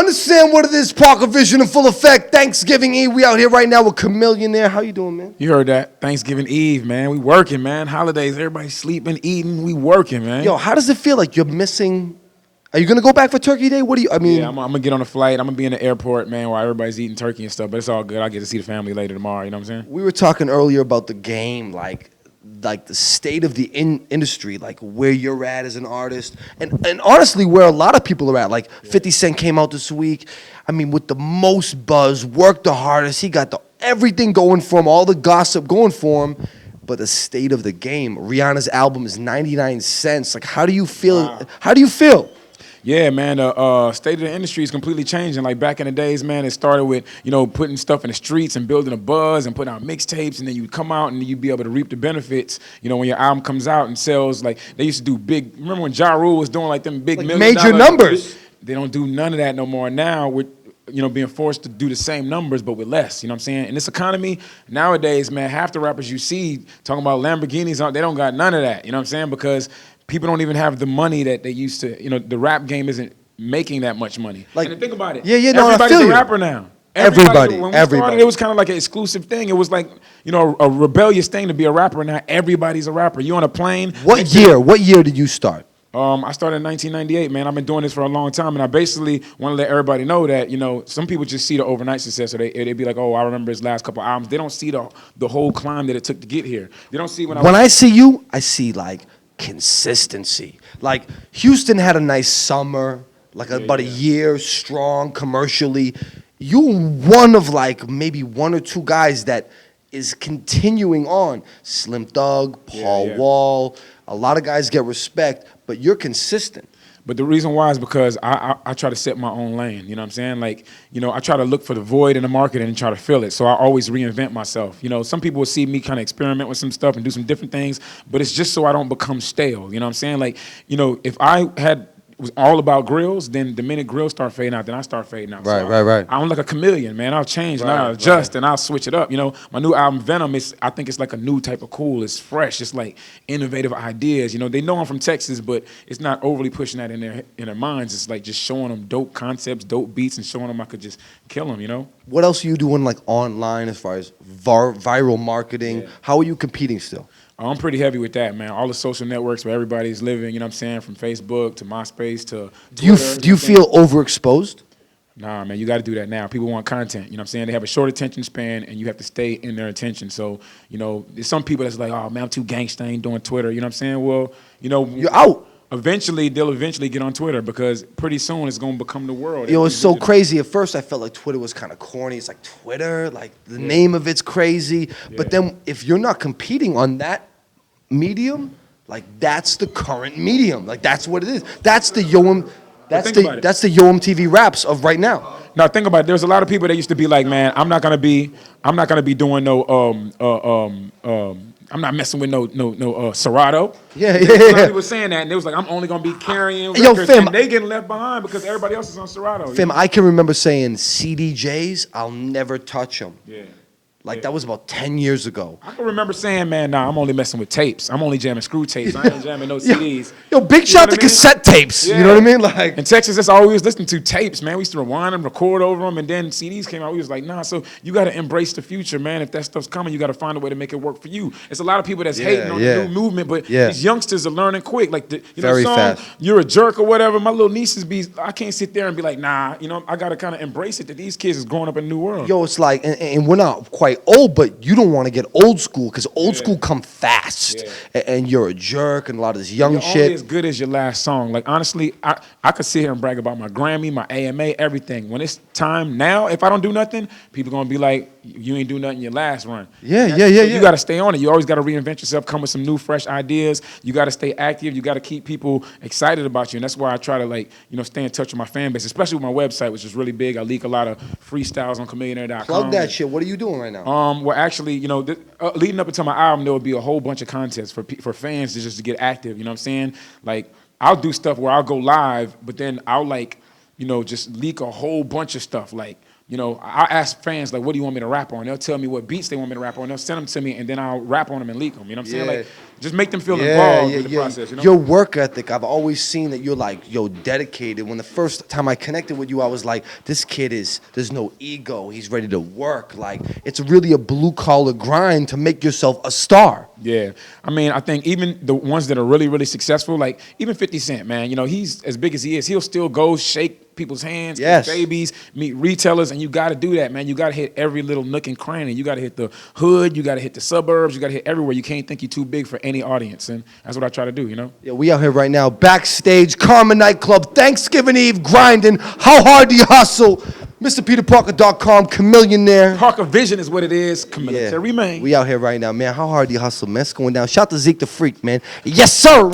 understand what it is, Parker Vision in full effect. Thanksgiving Eve, we out here right now with Chamillionaire. How you doing, man? You heard that. Thanksgiving Eve, man. We working, man. Holidays, everybody sleeping, eating. We working, man. Yo, how does it feel like you're missing? Are you going to go back for Turkey Day? What do you, I mean? Yeah, I'm going to get on a flight. I'm going to be in the airport, man, while everybody's eating turkey and stuff. But it's all good. I'll get to see the family later tomorrow, you know what I'm saying? We were talking earlier about the game, like the state of the industry, like where you're at as an artist, and honestly where a lot of people are at. Like 50 Cent came out this week. I mean, with the most buzz, worked the hardest. He got everything going for him, all the gossip going for him. But the state of the game, Rihanna's album is 99 cents. Like, how do you feel? Wow. How do you feel? Yeah, man, the state of the industry is completely changing. Like back in the days, man, it started with, putting stuff in the streets and building a buzz and putting out mixtapes, and then you'd come out and you'd be able to reap the benefits, when your album comes out and sells. Like, they used to do big, remember when Ja Rule was doing like them big like million major dollar, numbers? They don't do none of that no more now. With being forced to do the same numbers but with less, you know what I'm saying? In this economy, nowadays, man, half the rappers you see talking about Lamborghinis, they don't got none of that, you know what I'm saying? Because people don't even have the money that they used to, the rap game isn't making that much money. Like, and think about it. Yeah, no, everybody's I feel a you. rapper now. Everybody. When we started, it was kind of like an exclusive thing. It was like, a rebellious thing to be a rapper. Now everybody's a rapper. You on a plane. What year did you start? I started in 1998, man. I've been doing this for a long time, and I basically want to let everybody know that, some people just see the overnight success, or they'd be like, oh, I remember his last couple albums. They don't see the whole climb that it took to get here. They don't see when I see you, I see like consistency. Like Houston had a nice summer, like about a year strong commercially. You one of like maybe one or two guys that is continuing on. Slim Thug, Paul Wall, a lot of guys get respect, but you're consistent. But the reason why is because I try to set my own lane, you know what I'm saying? Like, I try to look for the void in the market and try to fill it. So I always reinvent myself. Some people will see me kind of experiment with some stuff and do some different things, but it's just so I don't become stale, you know what I'm saying? Like, if I was all about grills, then the minute grills start fading out, then I start fading out. Right. I'm like a chameleon, man. I'll change and I'll adjust and I'll switch it up. My new album Venom I think it's like a new type of cool. It's fresh. It's like innovative ideas. They know I'm from Texas, but it's not overly pushing that in their minds. It's like just showing them dope concepts, dope beats, and showing them I could just kill them. What else are you doing like online as far as viral marketing? Yeah. How are you competing still? I'm pretty heavy with that, man. All the social networks where everybody's living, you know what I'm saying, from Facebook to MySpace to Twitter. Do you feel overexposed? Nah, man, you got to do that now. People want content, you know what I'm saying? They have a short attention span, and you have to stay in their attention. So, there's some people that's like, oh, man, I'm too gangsta, I ain't doing Twitter. You know what I'm saying? Well, you're out. Eventually, they'll get on Twitter because pretty soon it's going to become the world. It's so crazy. At first, I felt like Twitter was kind of corny. It's like Twitter, like the name of it's crazy. Yeah. But then if you're not competing on that medium, like that's the current medium. Like that's what it is. That's the Yo MTV raps of right now. Now think about it. There's a lot of people that used to be like, man, I'm not gonna be doing no I'm not messing with no Serato. Yeah. People were saying that, and they was like, I'm only gonna be carrying records, fam, and they getting left behind because everybody else is on Serato. Fam, I can remember saying CDJs, I'll never touch them. Yeah. Like that was about 10 years ago. I can remember saying, man, nah, I'm only messing with tapes. I'm only jamming screw tapes. I ain't jamming no CDs. Yo, big shout to cassette tapes. Yeah. You know what I mean? Like in Texas, that's all we was listening to, tapes, man. We used to rewind them, record over them, and then CDs came out. We was like, nah, so you got to embrace the future, man. If that stuff's coming, you got to find a way to make it work for you. It's a lot of people that's hating on the new movement, but these youngsters are learning quick. Like, Very song, fast. You're a Jerk or whatever. My little nieces I can't sit there and be like, nah, I got to kind of embrace it that these kids is growing up in a new world. Yo, it's like, and we're not quite old, but you don't want to get old school because old school come fast, and you're a jerk and a lot of this young shit. You're only as good as your last song. Like honestly, I could sit here and brag about my Grammy, my AMA, everything. When it's time now, if I don't do nothing, people gonna be like, you ain't do nothing your last run. Yeah. You got to stay on it. You always got to reinvent yourself, come with some new, fresh ideas. You got to stay active. You got to keep people excited about you, and that's why I try to stay in touch with my fan base, especially with my website, which is really big. I leak a lot of freestyles on Chamillionaire.com. Plug that shit. What are you doing right now? Well, actually, leading up until my album, there will be a whole bunch of contests for fans to get active. You know what I'm saying? Like, I'll do stuff where I'll go live, but then I'll just leak a whole bunch of stuff. Like, I ask fans, like, what do you want me to rap on? They'll tell me what beats they want me to rap on. They'll send them to me, and then I'll rap on them and leak them. You know what I'm saying? Like, just make them feel involved in the process. You know? Your work ethic, I've always seen that you're like, dedicated. When the first time I connected with you, I was like, this kid there's no ego. He's ready to work. Like, it's really a blue collar grind to make yourself a star. Yeah. I mean, I think even the ones that are really, really successful, like even 50 Cent, man, you know, he's as big as he is. He'll still go shake people's hands, Yes. babies, meet retailers, and you got to do that, man. You got to hit every little nook and cranny. You got to hit the hood. You got to hit the suburbs. You got to hit everywhere. You can't think you're too big for any audience, and that's what I try to do, you know? Yeah, we out here right now, backstage, Karma Nightclub, Thanksgiving Eve, grinding. How hard do you hustle? MrPeterParker.com, Chamillionaire. Parker Vision is what it is. Military man. We out here right now, man. How hard do you hustle, man? It's going down. Shout to Zeke the Freak, man. Yes, sir.